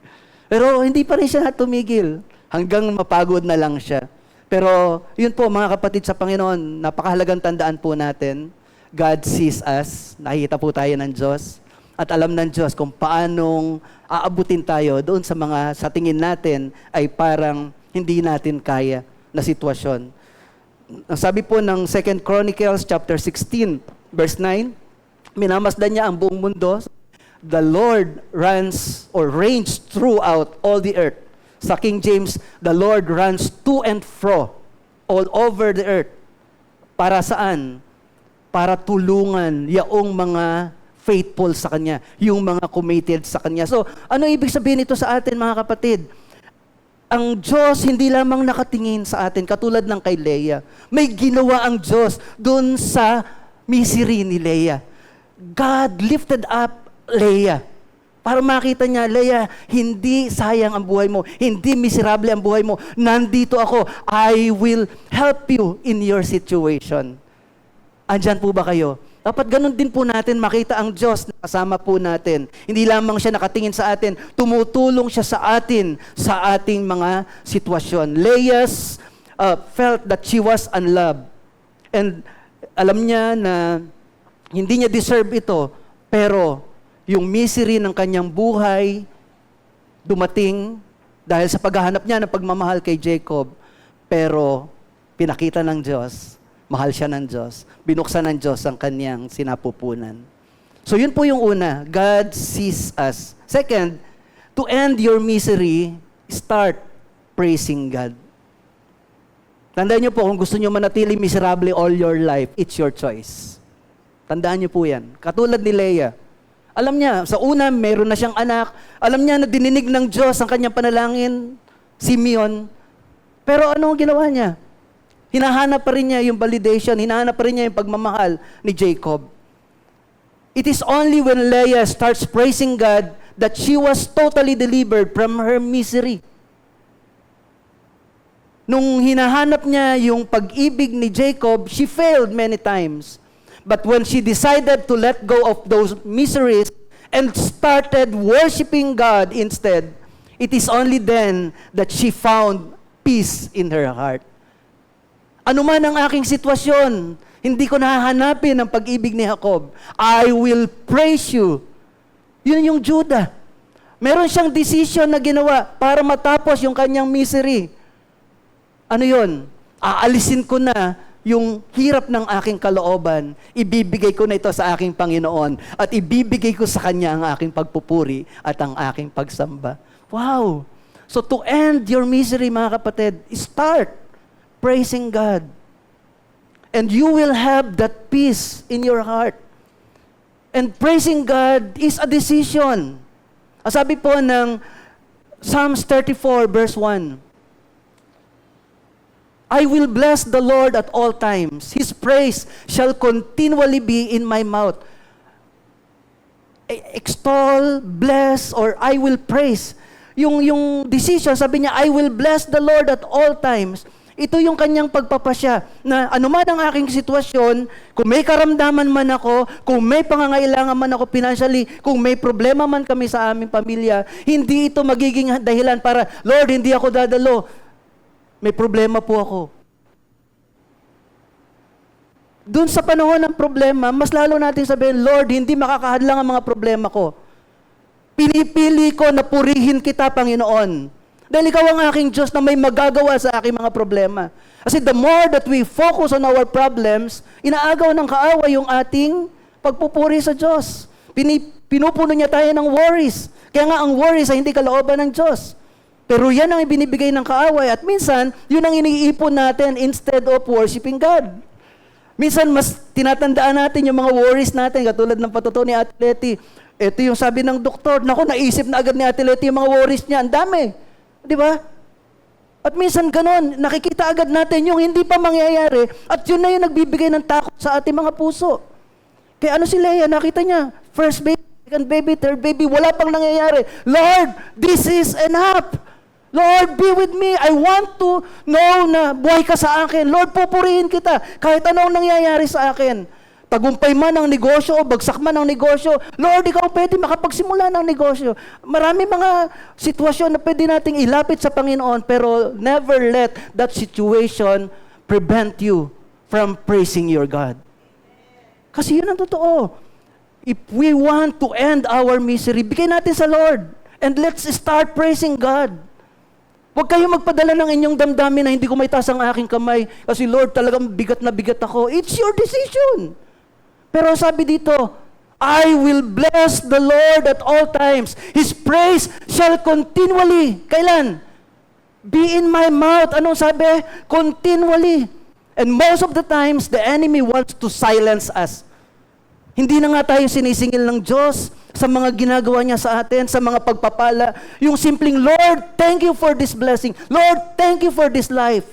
Pero hindi pa rin siya tumigil. Hanggang mapagod na lang siya. Pero yun po mga kapatid sa Panginoon, napakahalagang tandaan po natin, God sees us, nakikita po tayo ng Diyos, at alam ng Diyos kung paanong aabutin tayo doon sa mga sa tingin natin ay parang hindi natin kaya na sitwasyon. Ang sabi po ng 2 Chronicles chapter 16, verse 9, minamasdan niya ang buong mundo. The Lord runs or reigns throughout all the earth. Sa King James, the Lord runs to and fro all over the earth. Para saan? Para tulungan yaong mga faithful sa Kanya, yung mga committed sa Kanya. So, ano ibig sabihin nito sa atin mga kapatid? Ang Diyos hindi lamang nakatingin sa atin, katulad ng kay Leah. May ginawa ang Diyos doon sa misery ni Leah. God lifted up Leah. Para makita niya, Leah, hindi sayang ang buhay mo. Hindi miserable ang buhay mo. Nandito ako. I will help you in your situation. Andyan po ba kayo? Dapat ganun din po natin makita ang Diyos na kasama po natin. Hindi lamang siya nakatingin sa atin, tumutulong siya sa atin sa ating mga sitwasyon. Leah felt that she was unloved. And alam niya na hindi niya deserve ito, pero yung misery ng kanyang buhay dumating dahil sa paghahanap niya ng pagmamahal kay Jacob. Pero pinakita ng Diyos, mahal siya ng Diyos. Binuksan ng Diyos ang kanyang sinapupunan. So yun po yung una, God sees us. Second, to end your misery, start praising God. Tandaan niyo po, kung gusto niyo manatili miserable all your life, it's your choice. Tandaan niyo po yan. Katulad ni Leah. Alam niya, sa una, meron na siyang anak. Alam niya na dininig ng Diyos ang kanyang panalangin, Simeon. Pero ano ang ginawa niya? Hinahanap pa rin niya yung validation, hinahanap pa rin niya yung pagmamahal ni Jacob. It is only when Leah starts praising God that she was totally delivered from her misery. Nung hinahanap niya yung pag-ibig ni Jacob, she failed many times. But when she decided to let go of those miseries and started worshiping God instead, it is only then that she found peace in her heart. Ano man ang aking sitwasyon, hindi ko nahahanapin ang pag-ibig ni Jacob. I will praise you. Yun yung Judah. Meron siyang decision na ginawa para matapos yung kanyang misery. Ano yun? Aalisin ko na yung hirap ng aking kalooban. Ibibigay ko na ito sa aking Panginoon at ibibigay ko sa Kanya ang aking pagpupuri at ang aking pagsamba. Wow! So to end your misery, mga kapatid, start praising God. And you will have that peace in your heart. And praising God is a decision. Ang sabi po ng Psalms 34 verse 1, I will bless the Lord at all times. His praise shall continually be in my mouth. Extol, bless, or I will praise. Yung decision, sabi niya, I will bless the Lord at all times. Ito yung kanyang pagpapasya na anuman ang aking sitwasyon, kung may karamdaman man ako, kung may pangangailangan man ako financially, kung may problema man kami sa aming pamilya, hindi ito magiging dahilan para, Lord, hindi ako dadalo. May problema po ako. Doon sa panahon ng problema, mas lalo natin sabihin, Lord, hindi makakahadlang ang mga problema ko. Pinipili ko na purihin kita, Panginoon. Dahil ikaw ang aking Diyos na may magagawa sa aking mga problema. Kasi the more that we focus on our problems, inaagaw ng kaaway yung ating pagpupuri sa Diyos. Pinupuno niya tayo ng worries. Kaya nga ang worries ay hindi kalooban ng Diyos. Pero yan ang ibinibigay ng kaaway at minsan, yun ang iniipon natin instead of worshiping God. Minsan, mas tinatandaan natin yung mga worries natin, katulad ng patuto ni Ate Letty. Ito yung sabi ng doktor, naku, naisip na agad ni Ate Letty yung mga worries niya, ang dami. Di ba? At minsan ganon, nakikita agad natin yung hindi pa mangyayari at yun na yung nagbibigay ng takot sa ating mga puso. Kaya ano si Leah, nakita niya, first baby, second baby, third baby, wala pang nangyayari. Lord, this is enough. Lord, be with me. I want to know na buhay ka sa akin. Lord, pupurihin kita kahit anong nangyayari sa akin. Tagumpay man ang negosyo o bagsak man ang negosyo, Lord, ikaw pwede makapagsimula ng negosyo. Marami mga sitwasyon na pwede nating ilapit sa Panginoon, pero never let that situation prevent you from praising your God. Kasi yun ang totoo. If we want to end our misery, bigay natin sa Lord. And let's start praising God. Huwag kayo magpadala ng inyong damdamin na hindi ko may taas ang aking kamay kasi Lord, talagang bigat na bigat ako. It's your decision. Pero sabi dito, I will bless the Lord at all times. His praise shall continually. Kailan? Be in my mouth. Anong sabi? Continually. And most of the times, the enemy wants to silence us. Hindi na nga tayo sinisingil ng Diyos sa mga ginagawa niya sa atin, sa mga pagpapala. Yung simpleng, Lord, thank you for this blessing. Lord, thank you for this life.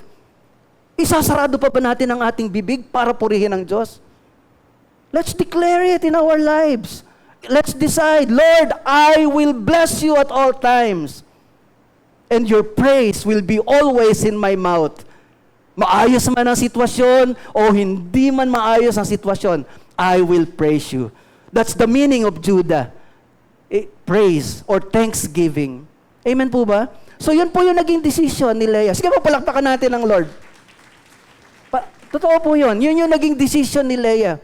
Isasarado pa ba natin ang ating bibig para purihin ang Diyos? Let's declare it in our lives. Let's decide, Lord, I will bless you at all times. And your praise will be always in my mouth. Maayos man ang sitwasyon o hindi man maayos ang sitwasyon, I will praise you. That's the meaning of Judah. Praise or thanksgiving. Amen po ba? So yun po yung naging decision ni Leah. Sige po, palakpakan natin ang Lord. Totoo po yun. Yun yung naging decision ni Leah.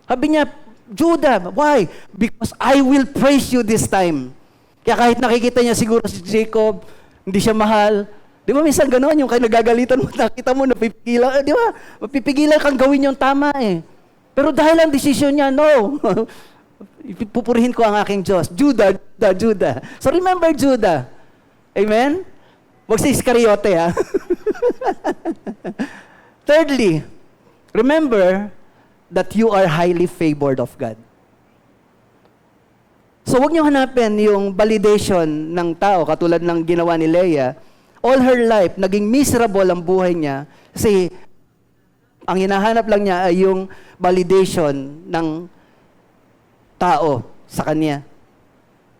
Sabi niya, Judah, why? Because I will praise you this time. Kaya kahit nakikita niya siguro si Jacob, hindi siya mahal. Di ba minsan gano'n, yung kayo nagagalitan mo, nakita mo, napipigilan. Di ba? Mapipigilan kang gawin yung tama eh. Pero dahil ang decision niya, no. Pupurihin ko ang aking Diyos. Judah. So remember Judah. Amen? Huwag si Iscariote, ha? Thirdly, remember that you are highly favored of God. So huwag niyo hanapin yung validation ng tao katulad ng ginawa ni Leah. All her life, naging miserable ang buhay niya kasi ang hinahanap lang niya ay yung validation ng tao sa kanya.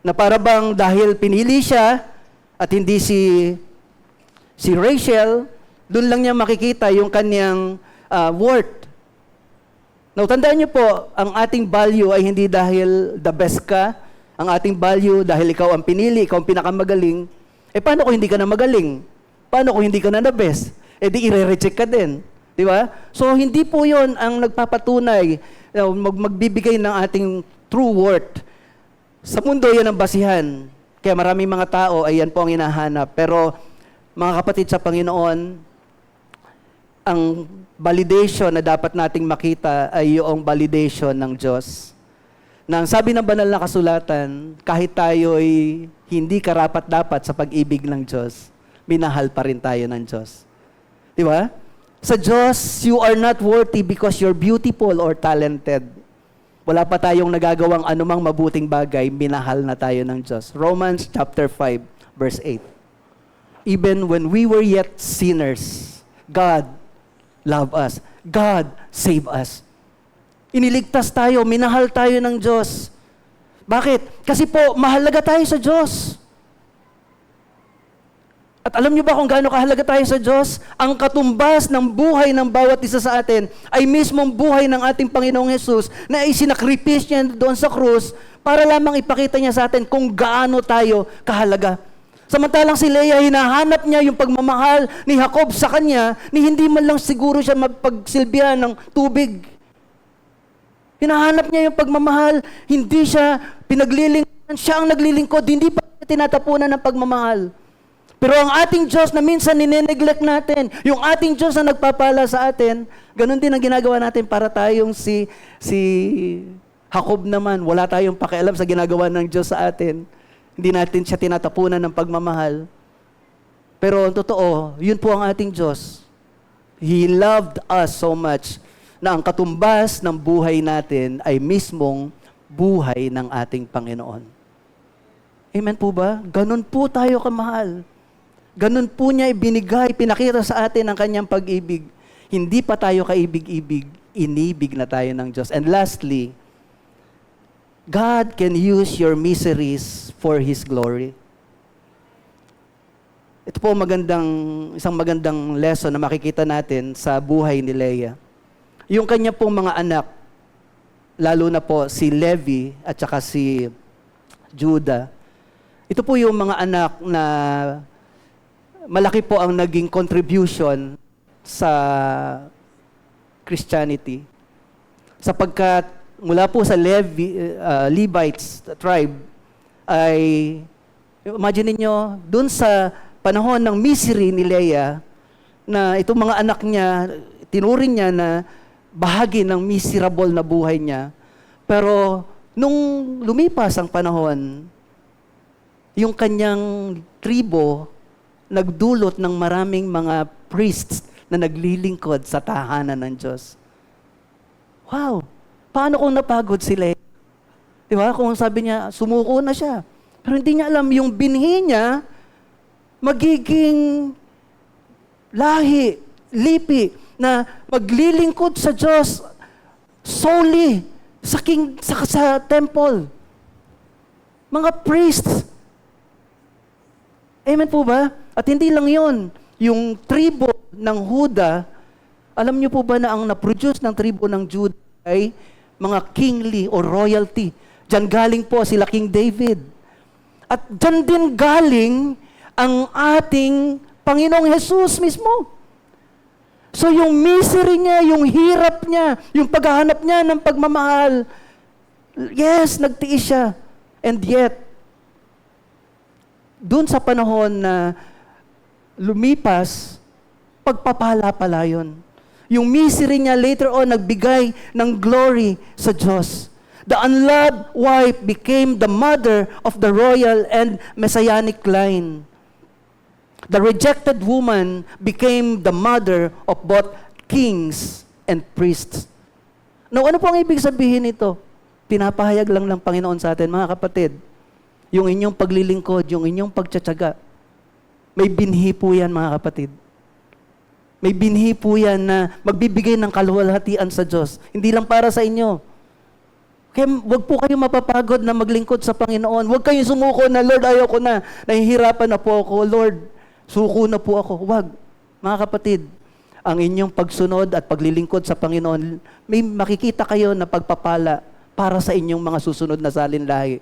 Na para bang dahil pinili siya at hindi si Rachel, doon lang niya makikita yung kanyang worth. Now, tandaan niyo po, ang ating value ay hindi dahil the best ka. Ang ating value dahil ikaw ang pinili, ikaw ang pinakamagaling. Paano kung hindi ka na magaling? Paano kung hindi ka na the best? Di i-reject ka din. Di ba? So, hindi po yon ang nagpapatunay, magbibigay ng ating true worth. Sa mundo, yan ang basihan. Kaya maraming mga tao ay yan po ang hinahanap. Pero, mga kapatid sa Panginoon, ang validation na dapat nating makita ay yung validation ng Diyos. Na ang sabi ng banal na kasulatan, kahit tayo ay hindi karapat-dapat sa pag-ibig ng Diyos, minahal pa rin tayo ng Diyos. Di ba? Sa Diyos, you are not worthy because you're beautiful or talented. Wala pa tayong nagagawang anumang mabuting bagay, minahal na tayo ng Diyos. Romans chapter 5, verse 8. Even when we were yet sinners, God loved us. God saved us. Iniligtas tayo, minahal tayo ng Diyos. Bakit? Kasi po, mahalaga tayo sa Diyos. At alam niyo ba kung gaano kahalaga tayo sa Diyos? Ang katumbas ng buhay ng bawat isa sa atin ay mismong buhay ng ating Panginoong Hesus na isinakripisyo niya doon sa krus para lamang ipakita niya sa atin kung gaano tayo kahalaga. Samantalang si Leah, hinahanap niya yung pagmamahal ni Jacob sa kanya ni hindi man lang siguro siya magpagsilbihan ng tubig. Hinahanap niya yung pagmamahal, hindi siya pinaglilingkuran, siya ang naglilingkod, hindi pa tinatapunan ng pagmamahal. Pero ang ating Diyos na minsan nineneglect natin, yung ating Diyos na nagpapala sa atin, ganun din ang ginagawa natin para tayong si Jacob naman, wala tayong pakialam sa ginagawa ng Diyos sa atin. Hindi natin siya tinatapunan ng pagmamahal. Pero ang totoo, yun po ang ating Diyos. He loved us so much na ang katumbas ng buhay natin ay mismong buhay ng ating Panginoon. Amen po ba? Ganun po tayo kamahal. Ganun po niya ibinigay, pinakita sa atin ang kanyang pag-ibig. Hindi pa tayo kaibig-ibig, inibig na tayo ng Diyos. And lastly, God can use your miseries for His glory. Ito po isang magandang lesson na makikita natin sa buhay ni Leah. Yung kanya pong mga anak, lalo na po si Levi at saka si Judah, ito po yung mga anak na malaki po ang naging contribution sa Christianity. Sapagkat mula po sa Levites tribe, ay imagine niyo dun sa panahon ng misery ni Leah, na itong mga anak niya, tinuring niya na bahagi ng miserable na buhay niya. Pero nung lumipas ang panahon, yung kanyang tribo nagdulot ng maraming mga priests na naglilingkod sa tahanan ng Diyos. Wow! Paano kung napagod sila? Di ba? Kung sabi niya, sumuko na siya. Pero hindi niya alam, yung binhi niya, magiging lahi, lipi, na maglilingkod sa Diyos solely sa temple. Mga priests. Amen po ba? At hindi lang yon, yung tribo ng Judah, alam niyo po ba na ang na-produce ng tribo ng Judah ay mga kingly o royalty. Diyan galing po sila King David. At diyan din galing ang ating Panginoong Hesus mismo. So yung misery niya, yung hirap niya, yung paghahanap niya ng pagmamahal, yes, nagtiis siya. And yet, dun sa panahon na lumipas, pagpapala pala yun. Yung misery niya later on nagbigay ng glory sa Diyos. The unloved wife became the mother of the royal and messianic line. The rejected woman became the mother of both kings and priests. Now, ano po ang ibig sabihin nito? Pinapahayag lang ng Panginoon sa atin, mga kapatid, yung inyong paglilingkod, yung inyong pagtsatsaga, may binhi po yan, mga kapatid. May binhi po yan na magbibigay ng kaluwalhatian sa Diyos. Hindi lang para sa inyo. Kaya wag po kayo mapapagod na maglingkod sa Panginoon. Wag kayong sumuko na, Lord, ayoko na. Nahihirapan na po ako. Lord, suko na po ako. Wag. Mga kapatid, ang inyong pagsunod at paglilingkod sa Panginoon, may makikita kayo na pagpapala para sa inyong mga susunod na salinlahi.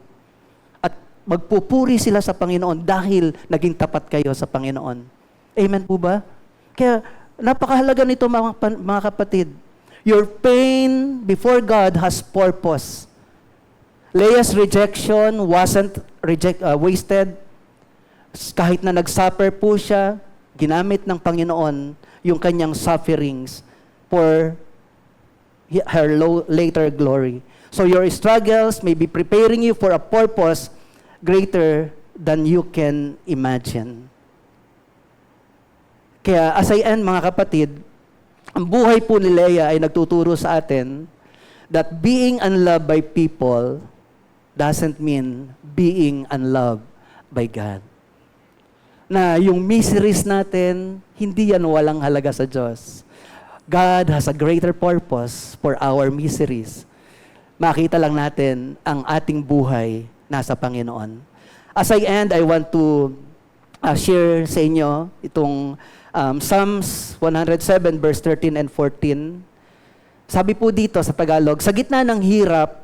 At magpupuri sila sa Panginoon dahil naging tapat kayo sa Panginoon. Amen po ba? Kaya napakahalaga nito mga kapatid. Your pain before God has purpose. Leah's rejection wasn't wasted. Kahit na nag-suffer po siya, ginamit ng Panginoon yung kanyang sufferings for her later glory. So your struggles may be preparing you for a purpose greater than you can imagine. Kaya as I end, mga kapatid, ang buhay po ni Leah ay nagtuturo sa atin that being unloved by people doesn't mean being unloved by God. Na yung miseries natin, hindi yan walang halaga sa Diyos. God has a greater purpose for our miseries. Makita lang natin ang ating buhay nasa Panginoon. As I end, I want to share sa inyo itong Psalms 107 verse 13 and 14. Sabi po dito sa Tagalog, sa gitna ng hirap,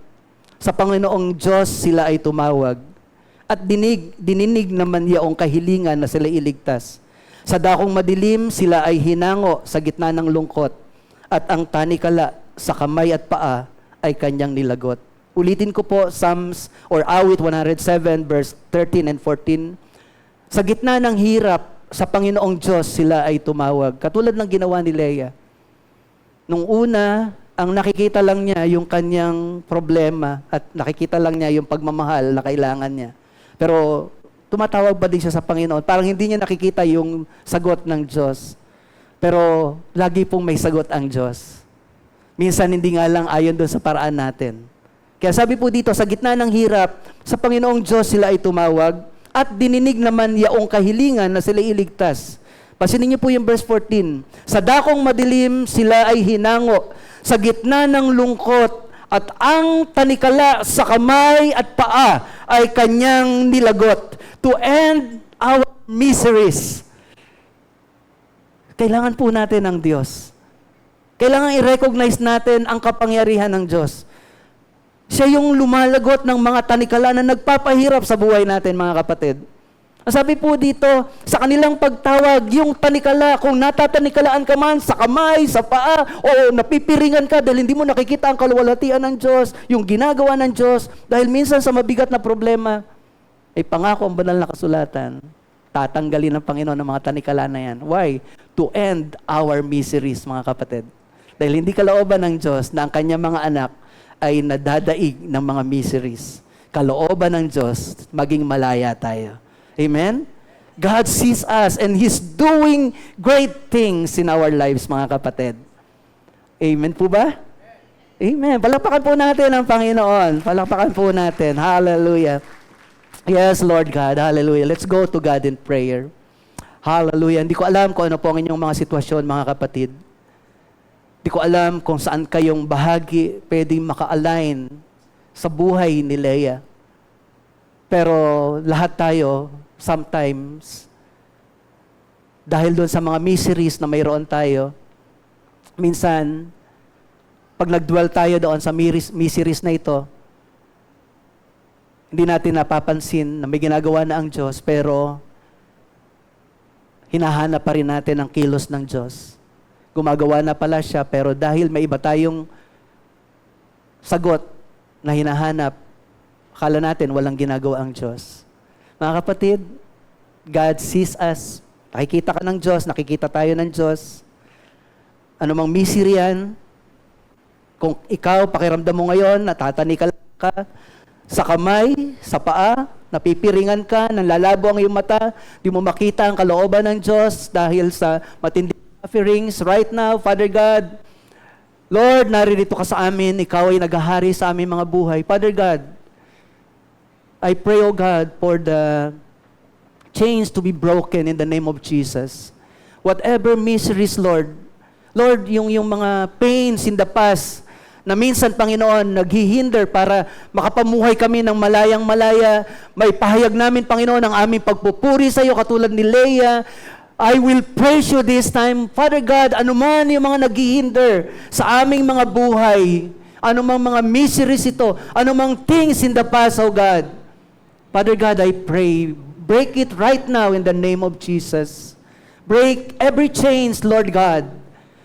sa Panginoong Diyos sila ay tumawag at dininig naman yaong kahilingan na sila iligtas. Sa dakong madilim, sila ay hinango sa gitna ng lungkot at ang tanikala sa kamay at paa ay kanyang nilagot. Ulitin ko po, Psalms or Awit 107 verse 13 and 14. Sa gitna ng hirap, sa Panginoong Diyos sila ay tumawag. Katulad ng ginawa ni Leah. Nung una, ang nakikita lang niya yung kanyang problema at nakikita lang niya yung pagmamahal na kailangan niya. Pero tumatawag ba din siya sa Panginoon? Parang hindi niya nakikita yung sagot ng Diyos. Pero lagi pong may sagot ang Diyos. Minsan hindi nga lang ayon doon sa paraan natin. Kaya sabi po dito, sa gitna ng hirap, sa Panginoong Diyos sila ay tumawag at dininig naman yaong kahilingan na sila iligtas. Pasinin niyo po yung verse 14. Sa dakong madilim, sila ay hinango sa gitna ng lungkot at ang tanikala sa kamay at paa ay kanyang nilagot to end our miseries. Kailangan po natin ang Diyos. Kailangan i-recognize natin ang kapangyarihan ng Diyos. Siya yung lumalagot ng mga tanikala na nagpapahirap sa buhay natin, mga kapatid. Sabi po dito, sa kanilang pagtawag, yung tanikala, kung natatanikalaan ka man sa kamay, sa paa, o napipiringan ka dahil hindi mo nakikita ang kaluwalhatian ng Diyos, yung ginagawa ng Diyos, dahil minsan sa mabigat na problema, ay pangako ang banal na kasulatan, tatanggalin ng Panginoon ang mga tanikala na yan. Why? To end our miseries, mga kapatid. Dahil hindi kalooban ng Diyos na ang kanyang mga anak ay nadadaig ng mga miseries. Kalooban ng Diyos, maging malaya tayo. Amen? God sees us and He's doing great things in our lives, mga kapatid. Amen po ba? Amen. Palakpakan po natin ang Panginoon. Palakpakan po natin. Hallelujah. Yes, Lord God. Hallelujah. Let's go to God in prayer. Hallelujah. Hindi ko alam kung ano po ang inyong mga sitwasyon, mga kapatid. Di ko alam kung saan kayong bahagi pwedeng maka-align sa buhay ni Leah. Pero lahat tayo, sometimes, dahil doon sa mga miseries na mayroon tayo, minsan, pag nag-dwell tayo doon sa miseries na ito, hindi natin napapansin na may ginagawa na ang Diyos, pero hinahanap pa rin natin ang kilos ng Diyos. Gumagawa na pala siya, pero dahil may iba tayong sagot na hinahanap, akala natin walang ginagawa ang Diyos. Mga kapatid, God sees us. Nakikita ka ng Diyos, nakikita tayo ng Diyos. Ano mang misery yan, kung ikaw, pakiramdam mo ngayon, natatanikal ka, sa kamay, sa paa, napipiringan ka, nanlalabo ang iyong mata, di mo makita ang kalooban ng Diyos dahil sa matinding offerings right now, Father God. Lord, naririto ka sa amin. Ikaw ay naghahari sa aming mga buhay. Father God, I pray, O God, for the chains to be broken in the name of Jesus. Whatever miseries, Lord, yung mga pains in the past, na minsan, Panginoon, naghihinder para makapamuhay kami ng malayang-malaya. May pahayag namin, Panginoon, ang aming pagpupuri sa iyo, katulad ni Leah. I will praise you this time. Father God, anuman yung mga naghihinder sa aming mga buhay, anumang mga miseries ito, anumang things in the past, O God. Father God, I pray, break it right now in the name of Jesus. Break every chains, Lord God.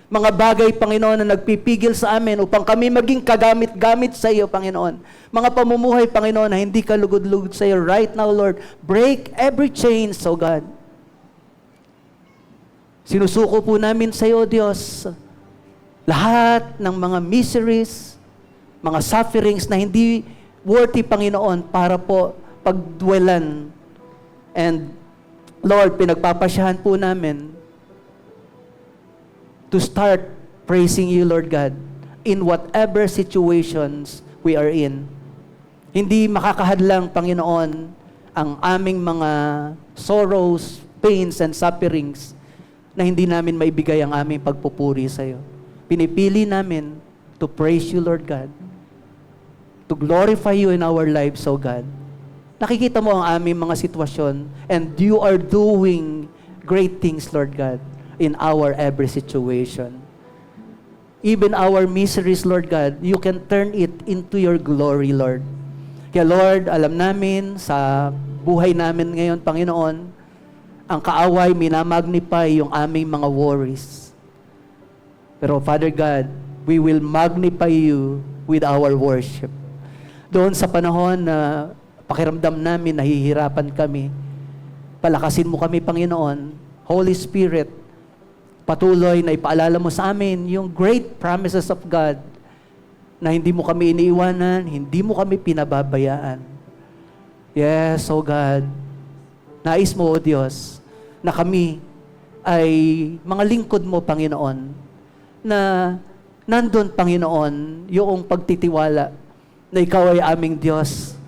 Mga bagay, Panginoon, na nagpipigil sa amin upang kami maging kagamit-gamit sa iyo, Panginoon. Mga pamumuhay, Panginoon, na hindi ka lugod-lugod sa iyo right now, Lord. Break every chains, O God. Sinusuko po namin sa iyo, Diyos, lahat ng mga miseries, mga sufferings na hindi worthy, Panginoon, para po pagdwelan. And, Lord, pinagpapasyahan po namin to start praising you, Lord God, in whatever situations we are in. Hindi makakahadlang, Panginoon, ang aming mga sorrows, pains, and sufferings na hindi namin maibigay ang aming pagpupuri sa iyo. Pinipili namin to praise you, Lord God, to glorify you in our lives, O God. Nakikita mo ang aming mga sitwasyon, and you are doing great things, Lord God, in our every situation. Even our miseries, Lord God, you can turn it into your glory, Lord. Kaya Lord, alam namin sa buhay namin ngayon, Panginoon, ang kaaway, minamagnify yung aming mga worries. Pero Father God, we will magnify you with our worship. Doon sa panahon na pakiramdam namin, nahihirapan kami, palakasin mo kami, Panginoon. Holy Spirit, patuloy na ipaalala mo sa amin yung great promises of God na hindi mo kami iniiwanan, hindi mo kami pinababayaan. Yes, O God, nais mo, O Diyos, na kami ay mga lingkod mo, Panginoon, na nandun, Panginoon, yung pagtitiwala na ikaw ay aming Diyos,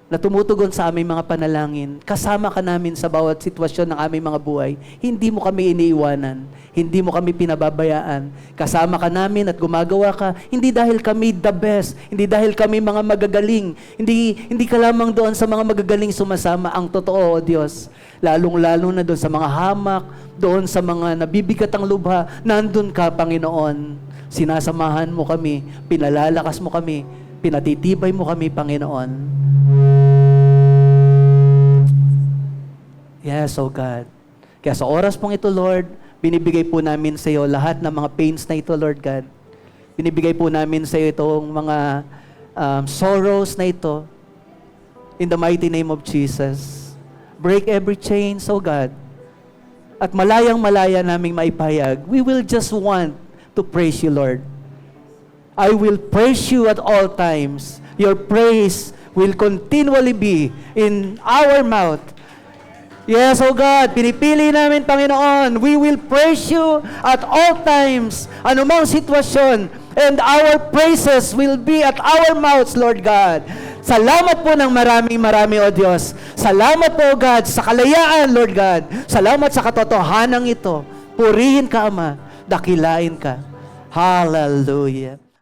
na tumutugon sa aming mga panalangin. Kasama ka namin sa bawat sitwasyon ng aming mga buhay. Hindi mo kami iniiwanan. Hindi mo kami pinababayaan. Kasama ka namin at gumagawa ka, hindi dahil kami the best, hindi dahil kami mga magagaling, hindi ka lamang doon sa mga magagaling sumasama. Ang totoo, O Diyos, lalong-lalo na doon sa mga hamak, doon sa mga nabibigat ang lubha, nandun ka, Panginoon. Sinasamahan mo kami, pinalalakas mo kami, pinatitibay mo kami, Panginoon. Yes, O God. Kaya sa oras pong ito, Lord, binibigay po namin sa iyo lahat ng mga pains na ito, Lord God. Binibigay po namin sa iyo itong mga sorrows na ito. In the mighty name of Jesus. Break every chain, O God. At malayang-malaya naming maipahayag, we will just want to praise you, Lord. I will praise you at all times. Your praise will continually be in our mouth. Yes, O God, pinipili namin, Panginoon, we will praise you at all times, anumang sitwasyon, and our praises will be at our mouths, Lord God. Salamat po ng marami, O Diyos. Salamat po, O God, sa kalayaan, Lord God. Salamat sa katotohanan ito. Purihin ka, Ama. Dakilain ka. Hallelujah.